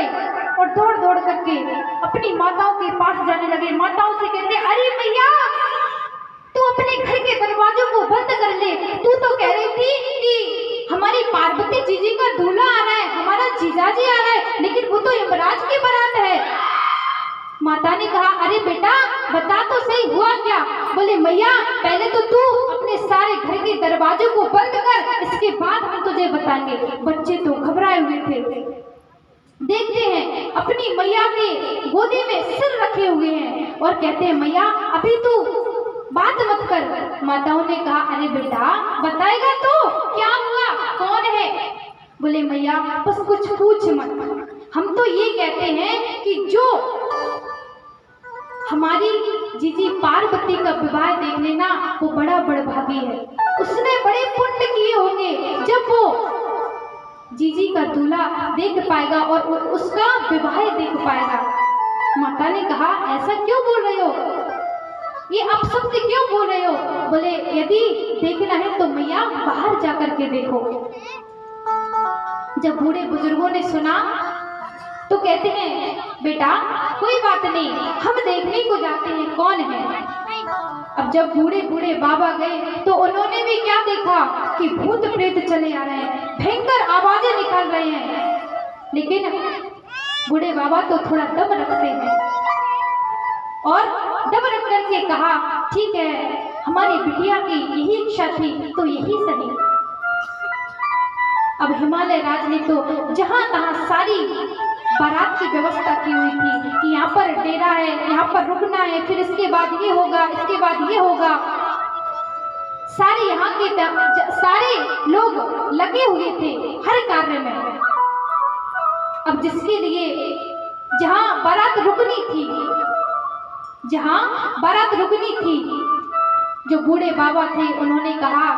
गए और दौड़ दौड़ करके अपनी माताओं के पास जाने लगे। माताओं से कहते, अरे मैया, तू अपने घर के दरवाजों को बंद कर ले। तू तो कह रही थी कि हमारी पार्वती जीजी का दूल्हा आ रहा है, हमारा जीजाजी आ रहा है, लेकिन वो तो यमराज की बारात है। माता ने कहा, अरे बेटा बता तो सही हुआ क्या? बोले, मैया पहले तो तू अपने सारे घर के दरवाजों को बंद कर, इसके बाद हम तुझे बताएंगे। बच्चे तो घबराए हुए थे। देखते हैं अपनी मैया के गोदी में सिर रखे हुए हैं और कहते हैं, मैया अभी तू बात मत कर। माताओं ने कहा, अरे बेटा बताएगा तो क्या हुआ, कौन है? बोले, मैया बस कुछ पूछ मत। हम तो ये कहते हैं कि जो हमारी जीजी पार्वती का विवाह देख लेना, वो बड़ा बड़भागी है। उसने बड़े पुण्य किए होंगे जब वो जीजी का दूल्हा देख पाएगा और उसका विवाह देख पाएगा। माता ने कहा, ऐसा क्यों बोल रहे हो, ये आप सत्य क्यों बोल रहे हो? बोले, यदि देखना है तो मैया बाहर जाकर के देखो। जब बूढ़े बुजुर्गों ने सुना तो कहते हैं, बेटा कोई बात नहीं, हम देखने को जाते हैं कौन है। अब जब बूढ़े बूढ़े बाबा गए तो उन्होंने भी क्या देखा कि भूत प्रेत चले आ रहे हैं, भयंकर आवाजें निकाल रहे हैं। लेकिन बूढ़े बाबा तो थोड़ा दम रखते हैं और दम रख करके कहा, ठीक है, हमारी बिटिया की यही इच्छा थी तो यही सही। अब हिमालय राज ने तो जहां तहां सारी बारात की व्यवस्था की हुई थी कि यहाँ पर डेरा है, यहाँ पर रुकना है, फिर इसके बाद ये होगा, इसके बाद ये होगा। सारे यहाँ के सारे लोग लगे हुए थे हर कार्य में। अब जिसके लिए जहाँ बारात रुकनी थी, जो बूढ़े बाबा थे उन्होंने कहा,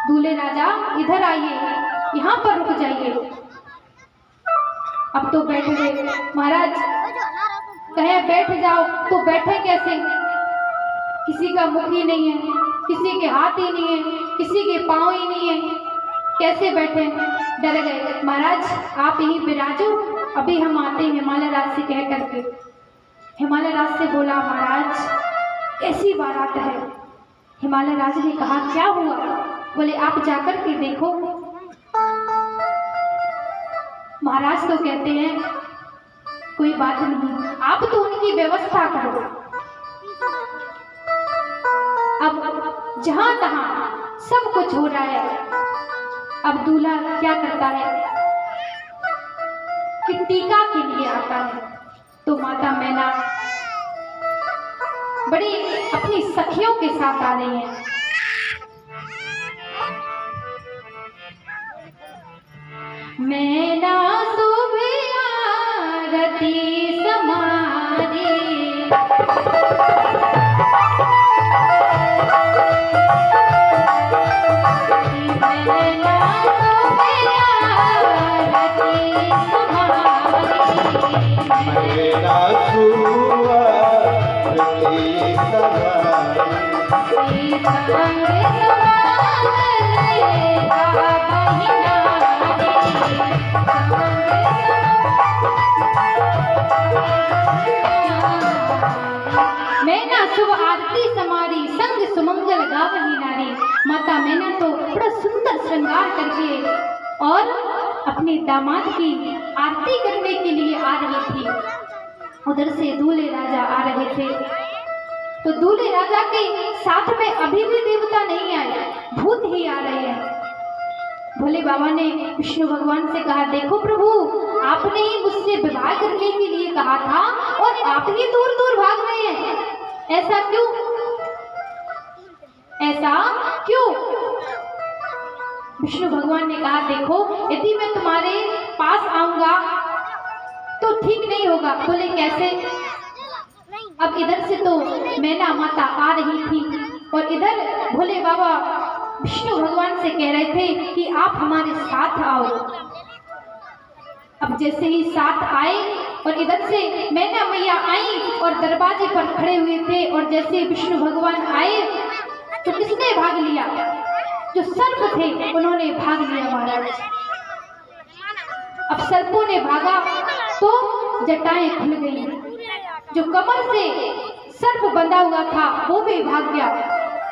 दूल्हे राजा इधर आइए, यहाँ पर रुक जाइए। अब तो बैठ गए। महाराज कहे बैठ जाओ तो बैठे कैसे? किसी का मुख ही नहीं है, किसी के हाथ ही नहीं है, किसी के पाँव ही नहीं है, कैसे बैठे? डर गए। महाराज आप यहीं विराजो, अभी हम आते हैं, हिमालय राज से कह करके। हिमालय राज से बोला, महाराज ऐसी बारात है। हिमालय राज ने कहा, क्या हुआ? बोले, आप जाकर के देखो। महाराज तो कहते हैं, कोई बात नहीं, आप तो उनकी व्यवस्था करो। अब जहां तहां सब कुछ हो रहा है। अब दूल्हा क्या करता है कि टीका के लिए आता है। तो माता मैना बड़ी अपनी सखियों के साथ आ रही है। मैना सुबह आरती समारी, मैना सुबह आरती समारी, मैना सुबह मैना शुभ आरती समारी, संग सुमंगल गावही नारी। माता मैना तो बड़ा सुंदर श्रृंगार करके और अपने दामाद की आरती करने के लिए आ रही थी। उधर से दूल्हे राजा आ रहे थे। तो दूल्हे राजा के साथ में अभी भी देवता नहीं आए, भूत ही आ रहे हैं। भोले बाबा ने विष्णु भगवान से कहा, देखो प्रभु, आपने ही मुझसे विवाह करने के लिए कहा था और आप ही दूर दूर भाग रहे हैं, ऐसा क्यों? ऐसा क्यों? विष्णु भगवान ने कहा, देखो यदि मैं तुम्हारे पास आऊंगा तो ठीक नहीं होगा। बोले कैसे? अब इधर से तो मैना माता आ रही थी और इधर भोले बाबा विष्णु भगवान से कह रहे थे कि आप हमारे साथ आओ। अब जैसे ही साथ आए और इधर से मैना मैया आई और दरवाजे पर खड़े हुए थे, और जैसे विष्णु भगवान आए तो किसने भाग लिया? जो सर्प थे उन्होंने भाग लिया महाराज। अब सर्पों ने भागा तो जटाएं खुल गई, जो कमर से सर्प बंधा हुआ था वो भी भाग गया।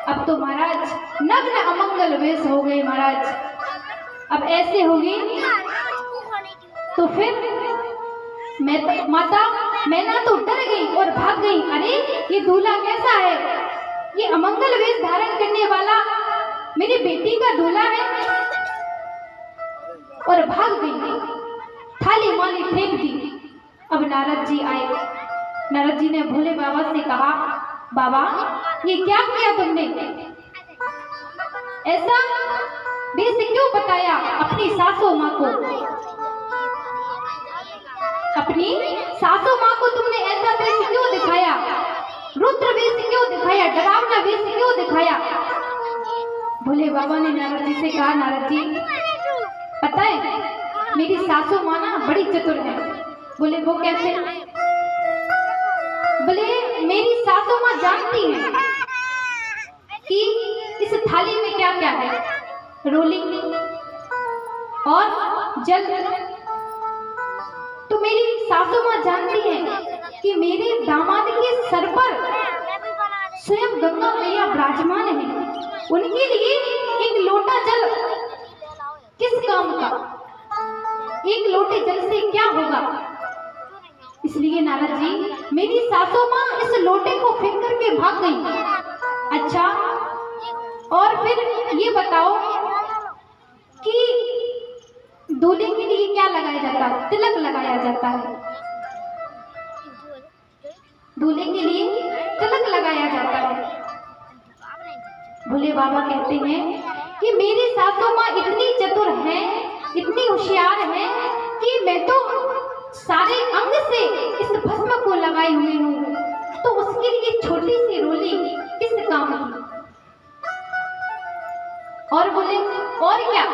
अब तो महाराज नग्न अमंगल वेश हो गए महाराज। अब ऐसे होगी तो फिर मैं ना तो डर गई और भाग गई। अरे ये दूल्हा कैसा है, ये अमंगल वेश धारण करने वाला मेरी बेटी का दूल्हा है। और भाग गई, थाली माली फेंक दी। अब नारद जी आए। नारद जी ने भोले बाबा से कहा, बाबा ये क्या किया तुमने, ऐसा वेश क्यों बताया अपनी सासू माँ को, अपनी सासू माँ को तुमने ऐसा वेश क्यों दिखाया, रुद्र वेश क्यों दिखाया, डरावना वेश क्यों दिखाया। भोले बाबा ने नारद जी से कहा, नारद जी पता है मेरी सासू माँ ना बड़ी चतुर है। बोले वो कैसे। बोले मेरी सासू माँ जानती है कि इस थाली में क्या क्या है, रोली और जल। तो मेरी सासू माँ जानती है कि मेरे दामाद के सर पर स्वयं गंगा मैया विराजमान है, उनके लिए एक लोटा जल किस काम का, एक लोटे जल से क्या होगा। इसलिए नारद जी मेरी सासू माँ इस लोटे को फेंक करके भाग गई। अच्छा और फिर ये बताओ कि दूल्हे के लिए क्या लगाया जाता है, तिलक लगाया जाता है, दूल्हे के लिए तिलक लगाया जाता है। भोले बाबा कहते हैं कि मेरी सासू माँ इतनी चतुर है, इतनी होशियार है कि मैं तो सारे अंग से इस भस्म को लगाई हुई हूँ, तो उसके लिए छोटी सी रोली किस काम की। और बोले और क्या।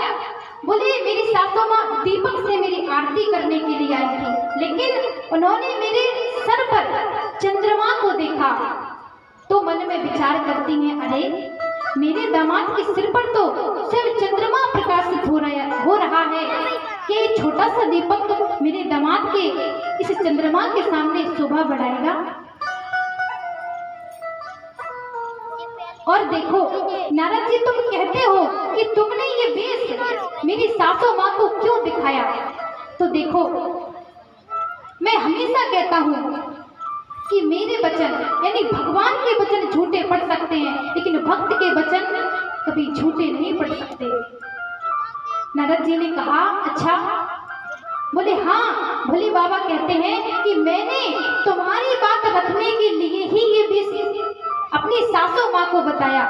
बोले मेरी सासू माँ दीपक से मेरी आरती करने के लिए आई थी, लेकिन उन्होंने मेरे सर पर चंद्रमा को देखा तो मन में विचार करती हैं, अरे मेरे दामाद के सिर पर तो सिर्फ चंद्रमा प्रकाशित हो रहा है कि छोटा सा दीपक मेरे दामाद के इस चंद्रमा के सामने शोभा बढ़ाएगा। और देखो नारद जी तुम कहते हो कि तुमने ये वेश मेरी सासू माँ को क्यों दिखाया, तो देखो मैं हमेशा कहता हूँ कि मेरे वचन यानी भगवान के वचन झूठे पड़ सकते हैं, लेकिन भक्त के वचन कभी झूठे नहीं पड़ सकते। नारद जी ने कहा अच्छा। बोले हाँ। भोले बाबा कहते हैं कि मैंने तुम्हारी बात रखने के लिए ही ये वेश अपनी सासू माँ को बताया।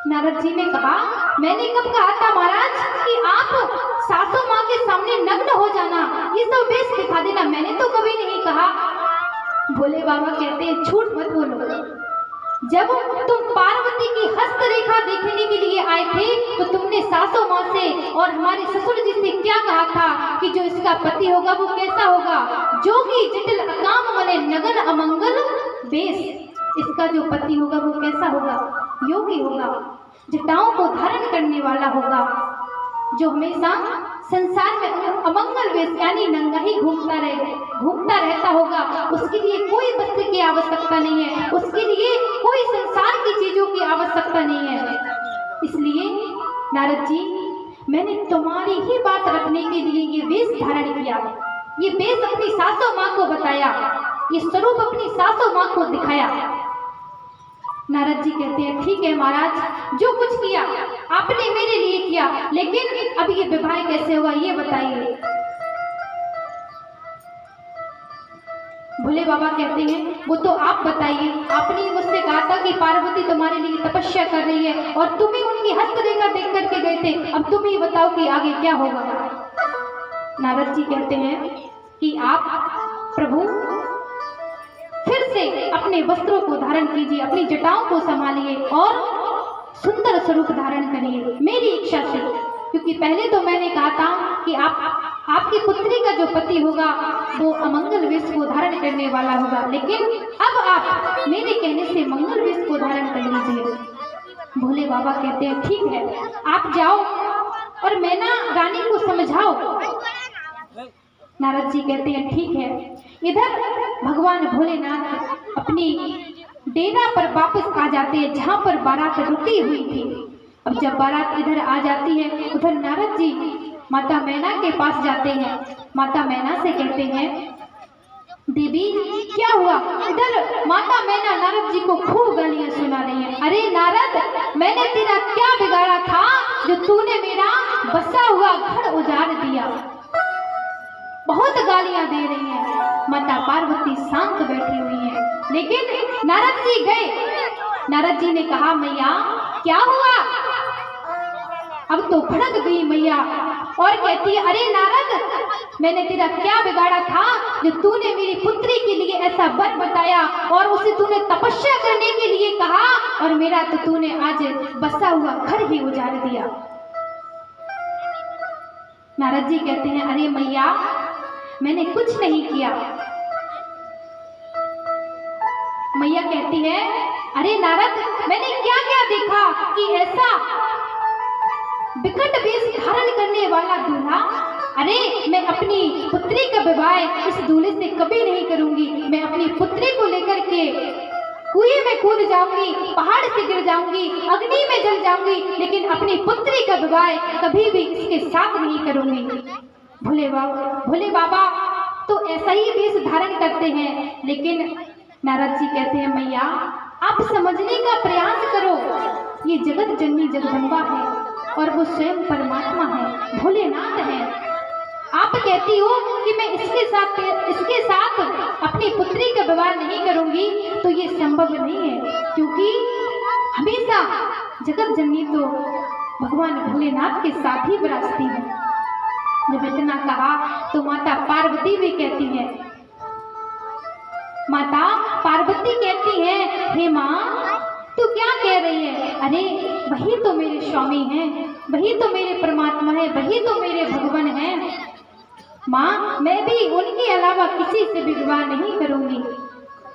नारद जी ने कहा मैंने कब कहा था महाराज कि आप सासू माँ के सामने नग्न हो जाना, ये सब वेश दिखा देना, मैंने तो कभी नहीं कहा। भोले बाबा कहते हैं झूठ मत बोलो, जब तुम पार्वती की हस्तरेखा देखने के लिए आए थे तो तुमने सासू माँ से और हमारे ससुर जी से क्या कहा था कि जो इसका पति होगा वो कैसा होगा, जोगी जटिल अकाम मने नगन अमंगल वेश, इसका जो पति होगा वो कैसा होगा, योगी होगा, जटाओं को धारण करने वाला होगा, जो हमेशा संसार में अमंगल वेश यानी नंगा ही घूमता रहता होगा। उसके लिए कोई वस्त्र की आवश्यकता नहीं है, उसके लिए कोई संसार की चीजों की आवश्यकता नहीं है। इसलिए नारद जी मैंने तुम्हारी ही बात रखने के लिए ये वेश धारण किया, ये वेश अपनी सासू माँ को बताया, ये स्वरूप अपनी सासू माँ को दिखाया। नारद जी कहते हैं ठीक है महाराज, जो कुछ किया आपने मेरे लिए किया, लेकिन अब ये विवाह कैसे होगा ये बताइए। भोले बाबा कहते हैं वो तो आप बताइए, आपने मुझसे कहा था कि पार्वती तुम्हारे लिए तपस्या कर रही है और तुम ही उनकी हस्तरेखा देख करके गए थे, अब तुम ही बताओ कि आगे क्या होगा। नारद जी कहते हैं कि आप प्रभु फिर से अपने वस्त्रों को धारण कीजिए, अपनी जटाओं को संभालिए और सुंदर स्वरूप धारण करिए मेरी इच्छा से, क्योंकि पहले तो मैंने कहा था कि आपकी पुत्री का जो पति होगा वो अमंगल वेश को धारण करने वाला होगा, लेकिन अब आप मेरे कहने से मंगल वेश को धारण कर लीजिए। भोले बाबा कहते हैं ठीक है, आप जाओ और मैना रानी को समझाओ नारद जी कहते हैं ठीक है। इधर भगवान भोलेनाथ अपनी डेरा पर वापस आ जाते हैं जहाँ पर बारात रुकी हुई थी। अब जब बारात इधर आ जाती है उधर नारद जी माता मैना के पास जाते हैं। माता मैना से कहते हैं देवी क्या हुआ? इधर माता मैना नारद जी को खूब गालियां सुना रही है। अरे नारद, मैंने तेरा क्या बिगाड़ा था जो तूने मेरा बसा हुआ घर उजाड़ दिया? बहुत गालियां दे रही है। माता पार्वती शांत बैठी हुई है, लेकिन नारद जी गए। नारद जी ने कहा मैया क्या हुआ? अब तो भड़क गई मैया और कहती है अरे नारद, मैंने तेरा क्या बिगाड़ा था जो तूने मेरी पुत्री के लिए ऐसा वर बताया और उसे तूने तपस्या करने के लिए कहा और मेरा तो तूने आज बसा हुआ घर ही उजाड़ दिया। नारद जी कहते हैं अरे मैया, मैंने कुछ नहीं किया। मैया कहती है अरे नारद, मैंने क्या क्या देखा कि ऐसा विकट वेश धारण करने वाला दूल्हा? अरे मैं अपनी पुत्री का विवाह इस दूल्हे से कभी नहीं करूंगी। मैं अपनी पुत्री को लेकर के कुएं में कूद जाऊंगी, पहाड़ से गिर जाऊंगी, अग्नि में जल जाऊंगी, लेकिन अपनी पुत्री का विवाह कभी भी इसके साथ नहीं करूंगी। भोले बाबा तो ऐसा ही वेश धारण करते हैं, लेकिन नारद जी कहते हैं मैया आप समझने का प्रयास करो, ये जगत जननी जगदम्बा है और वो स्वयं परमात्मा है, भोलेनाथ है। आप कहती हो कि मैं इसके साथ अपनी पुत्री का विवाह नहीं करूंगी, तो ये संभव नहीं है, क्योंकि हमेशा जगत जननी तो भगवान भोलेनाथ के साथ ही विराजती है। जब इतना कहा तो माता पार्वती भी कहती है, माता पार्वती कहती है हे माँ तू क्या कह रही है? अरे वही तो मेरे स्वामी हैं, वही तो मेरे परमात्मा है, वही तो मेरे भगवान हैं। माँ मैं भी उनके अलावा किसी से भी विवाह नहीं करूंगी।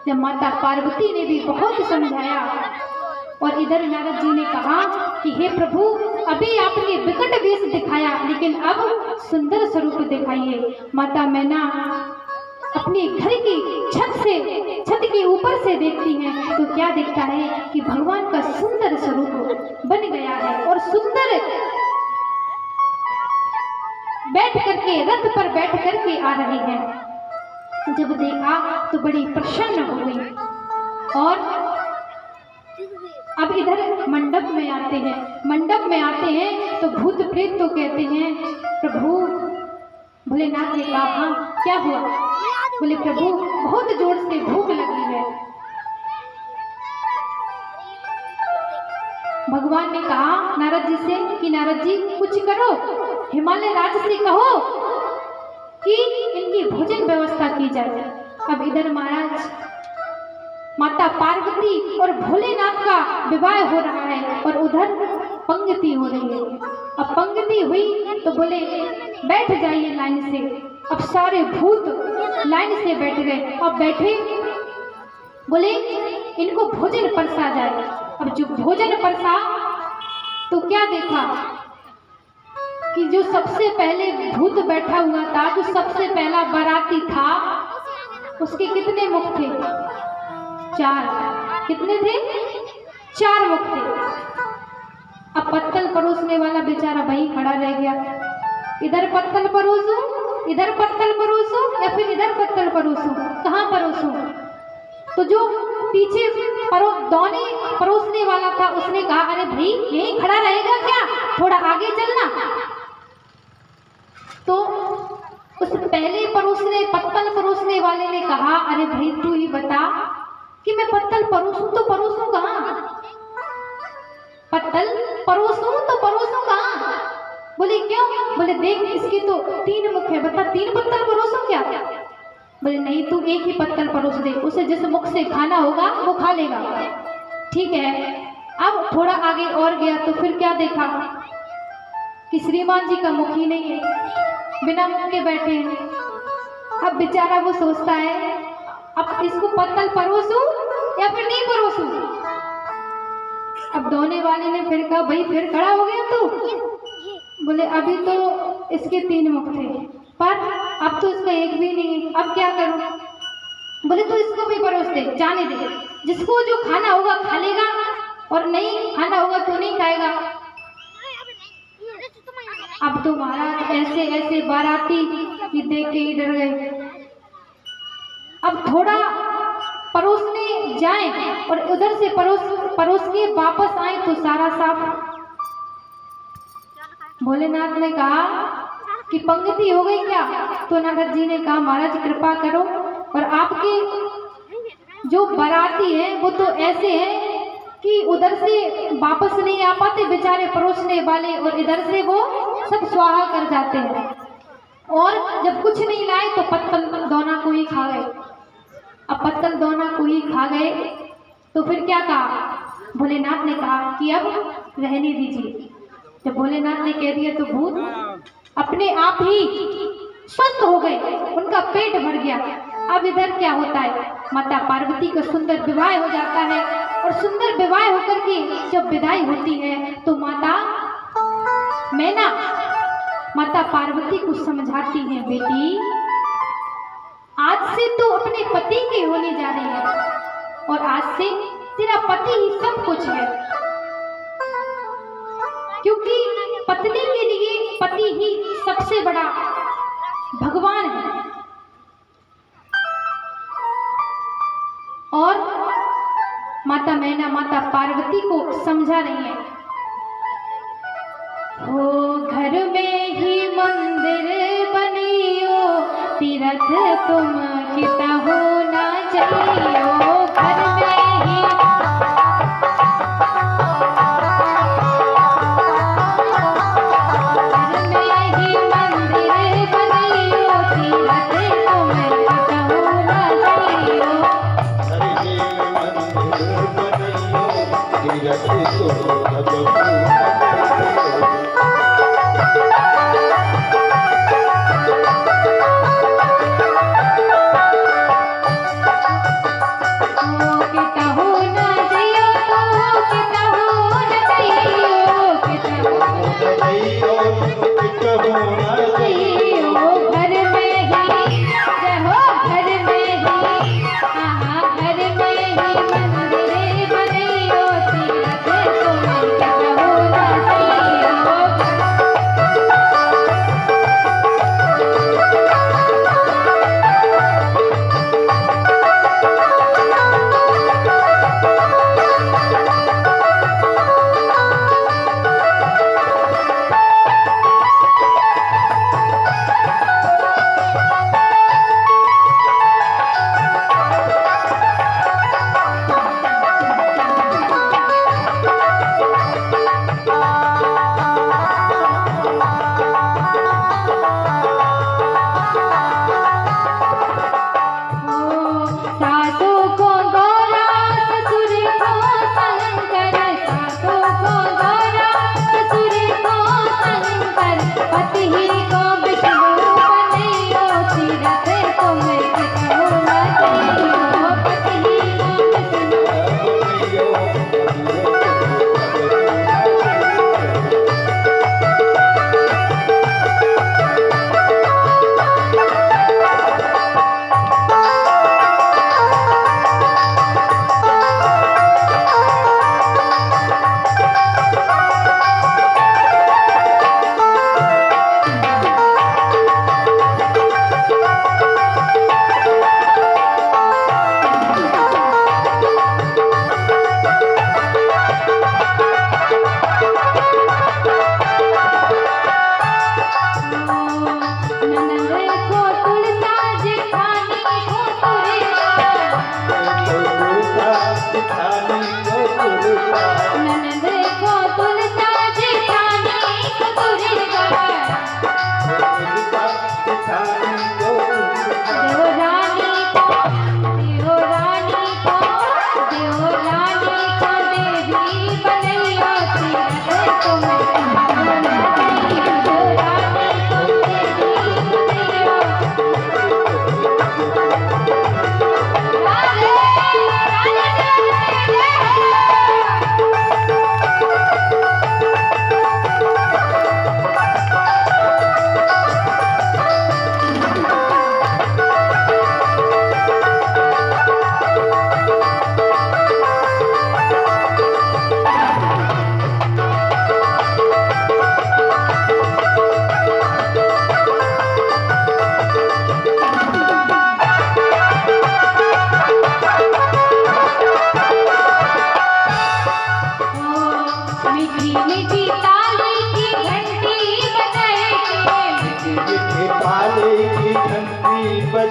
जब माता पार्वती ने भी बहुत समझाया और इधर नारद जी ने कहा कि हे प्रभु, अभी आपने विकट वेश दिखाया, लेकिन अब सुंदर स्वरूप दिखाइए। माता मैना अपने घर की छत के ऊपर से देखती हैं तो क्या दिखता है कि भगवान का सुंदर स्वरूप बन गया है और सुंदर बैठ करके रथ पर बैठ करके आ रहे हैं। जब देखा तो बड़ी प्रसन्न हो गई और अब इधर मंडप में आते हैं। मंडप में आते हैं तो भूत प्रेत तो कहते हैं प्रभु, भोलेनाथ ने कहा हाँ क्या हुआ? बोले प्रभु बहुत जोर से भूख लगी है। भगवान ने कहा नारद जी से कि नारद जी कुछ करो, हिमालय राज से कहो कि इनकी भोजन व्यवस्था की जाए। अब इधर महाराज माता पार्वती और भोलेनाथ का विवाह हो रहा है और उधर पंक्ति हो रही है। अब पंक्ति हुई तो बोले बैठ जाइए लाइन से। अब सारे भूत लाइन से बैठ गए। अब बैठे, बोले इनको भोजन परसा जाए। अब जो भोजन परसा तो क्या देखा कि जो सबसे पहले भूत बैठा हुआ था, जो सबसे पहला बाराती था, उसके कितने मुख थे? 4। कितने थे? 4 मुख थे। अब पत्तल परोसने वाला बेचारा वहीं खड़ा रह गया। इधर पत्तल परोसो, इधर पत्तल परोसो या फिर इधर पत्तल परोसो, कहाँ परोसो? तो जो पीछे दोने परोसने वाला था उसने कहा अरे भाई यहीं खड़ा रहेगा क्या, थोड़ा आगे चलना। तो उस पहले पत्तल परोसने वाले ने कहा अरे भाई तू ही बता कि मैं पत्तल परोसूं तो परोसूं कहाँ? पत्तल परोसूं तो परोसूं कहाँ? बोले क्यों? बोले देख इसके तो 3 मुख है, बता 3 पत्तल परोसूं क्या? बोले नहीं तू एक ही पत्तल परोस दे, उसे जिस मुख से खाना होगा वो खा लेगा। ठीक है। अब थोड़ा आगे और गया तो फिर क्या देखा कि श्रीमान जी का मुख ही नहीं है, बिना मुख के बैठे हैं। अब बेचारा वो सोचता है अब इसको पत्तल परोसूं या फिर नहीं परोसूं। अब धोने वाले ने फिर कहा भाई फिर खड़ा हो गया तू? बोले अभी तो इसके 3 मुख थे, पर अब तो इसका एक भी नहीं है, अब क्या करूं? बोले तो इसको भी परोस दे, जाने दे, जिसको जो खाना होगा खा लेगा और नहीं खाना होगा तो नहीं खाएगा। अब तो महाराज ऐसे ऐसे बाराती कि देख के ही डर गए। अब थोड़ा परोसने जाए और उधर से परोस के वापस आए तो सारा साफ। भोलेनाथ ने कहा कि पंक्ति हो गई क्या? तो नारद जी ने कहा महाराज कृपा करो, और आपके जो बाराती हैं वो तो ऐसे हैं कि उधर से वापस नहीं आ पाते बेचारे परोसने वाले, और इधर से वो सब स्वाहा कर जाते हैं, और जब कुछ नहीं लाए तो पत्तल दोना को ही खा गए। अब पत्तल दोना को ही खा गए तो फिर क्या कहा? भोलेनाथ ने कहा कि अब रहने दीजिए। जब भोलेनाथ ने कह दिया तो भूत अपने आप ही स्वस्थ हो गए, उनका पेट भर गया। अब इधर क्या होता है? माता पार्वती का सुंदर विवाह हो जाता है, और सुंदर विवाह होकर के जब विदाई होती है तो माता मैना माता पार्वती को समझाती है, बेटी आज से तो अपने पति के होने जा रही है, और आज से तेरा पति ही सब कुछ है, क्योंकि पत्नी के लिए पति ही सबसे बड़ा भगवान है। और माता मैना माता पार्वती को समझा रही है, हो घर में ही मंदिर बनियो, तीर्थ तुम किता होना चाहिए। घर में ही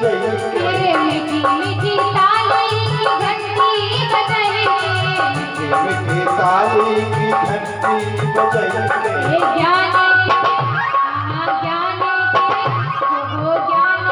बजाएंगे, मीठी मीठी ताली की घंटी बजाएंगे, मीठी ताली की घंटी बजाएंगे। ज्ञान ज्ञान वो ज्ञान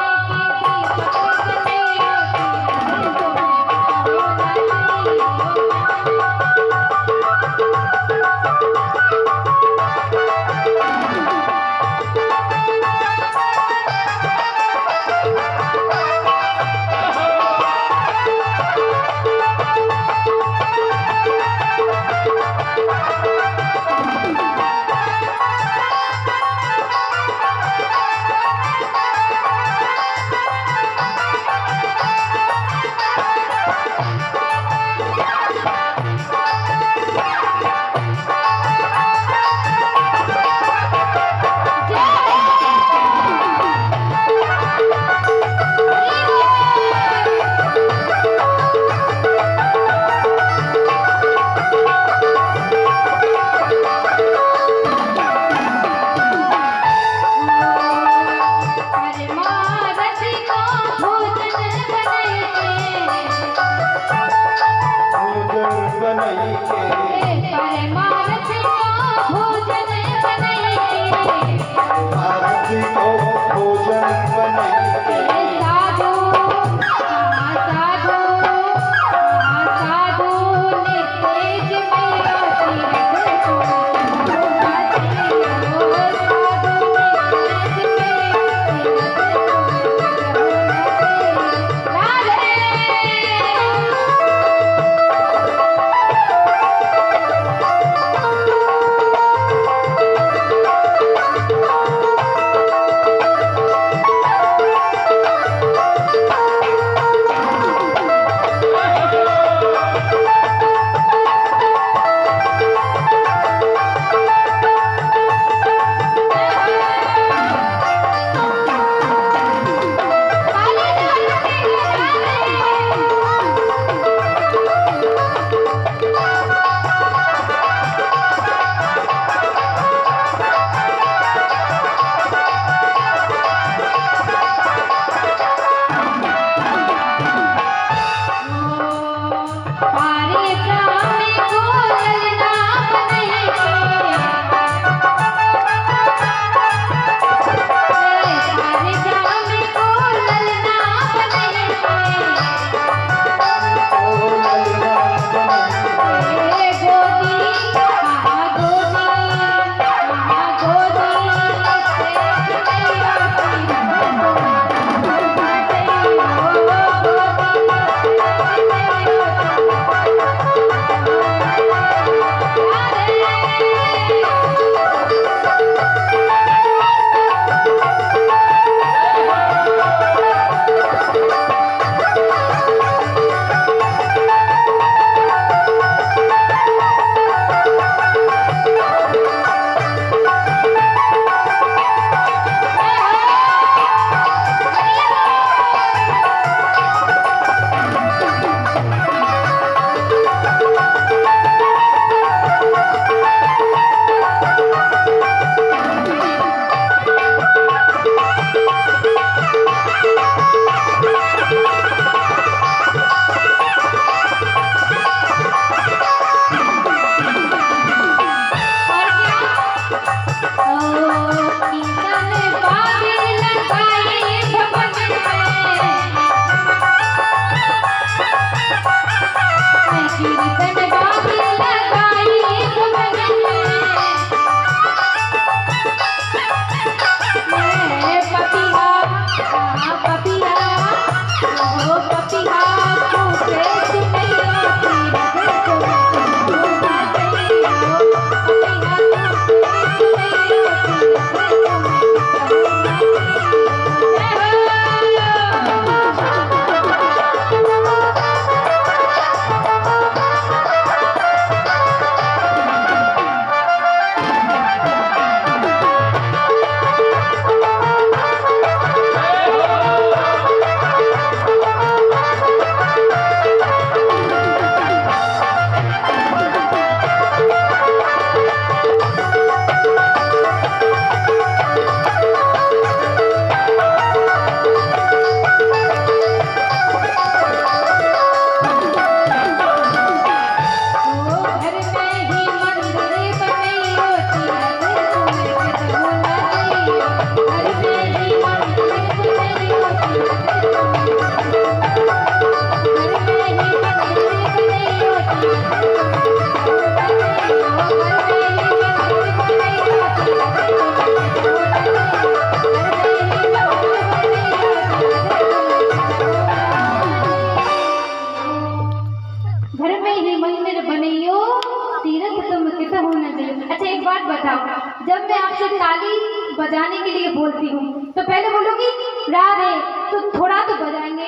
बजाने के लिए बोलती हूँ तो पहले बोलूँगी राधे, तो थोड़ा तो बजाएंगे,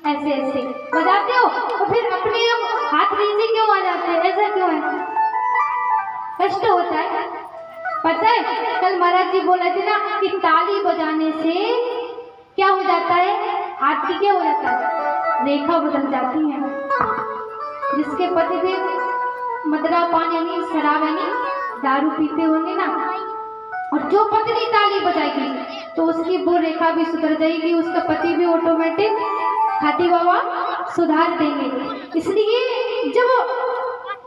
ऐसे ऐसे बजाते हो तो फिर अपने हाथ नीचे क्यों आ जाते हैं, ऐसा क्यों है, कष्ट होता है। पता है कल महाराज जी बोले थे ना कि ताली बजाने से क्या हो जाता है, हाथ की क्या हो जाता है, रेखा बदल जाती है। जिसके पतिदेव मदरा पान यानी शराब यानी दारू पीते होंगे ना, और जो पत्नी ताली बजाएगी तो उसकी वो रेखा भी सुधर जाएगी, उसका पति भी ऑटोमेटिक खाती बाबा सुधार देंगे। इसलिए जब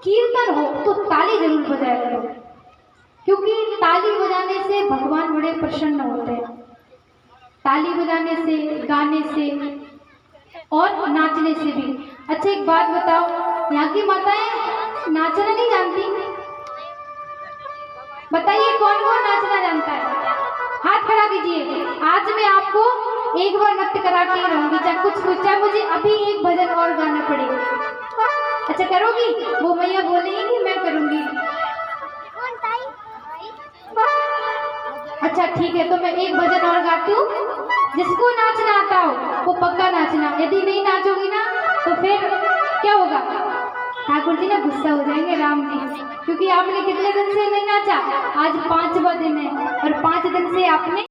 कीर्तन हो तो ताली जरूर बजाया करो, क्योंकि ताली बजाने से भगवान बड़े प्रसन्न होते हैं। ताली बजाने से, गाने से और नाचने से भी। अच्छा एक बात बताओ, यहाँ की माताएं नाचना नहीं जानती? बताइए कौन कौन नाचना जानता है, हाथ खड़ा कीजिए। आज मैं आपको एक बार नृत्य करा के रहूंगी, चाहे कुछ चाहे मुझे अभी एक भजन और गाना पड़े। अच्छा करोगी? वो मैया बोलेगी मैं करूंगी। अच्छा ठीक है, तो मैं एक भजन और गाती हूँ, जिसको नाचना आता हो वो पक्का नाचना, यदि नहीं नाचोगी ना तो फिर क्या होगा, ठाकुर जी ना गुस्सा हो जाएंगे राम जी, क्योंकि आपने कितने दिन से नहीं नाचा, आज 5वां दिन है और 5 दिन से आपने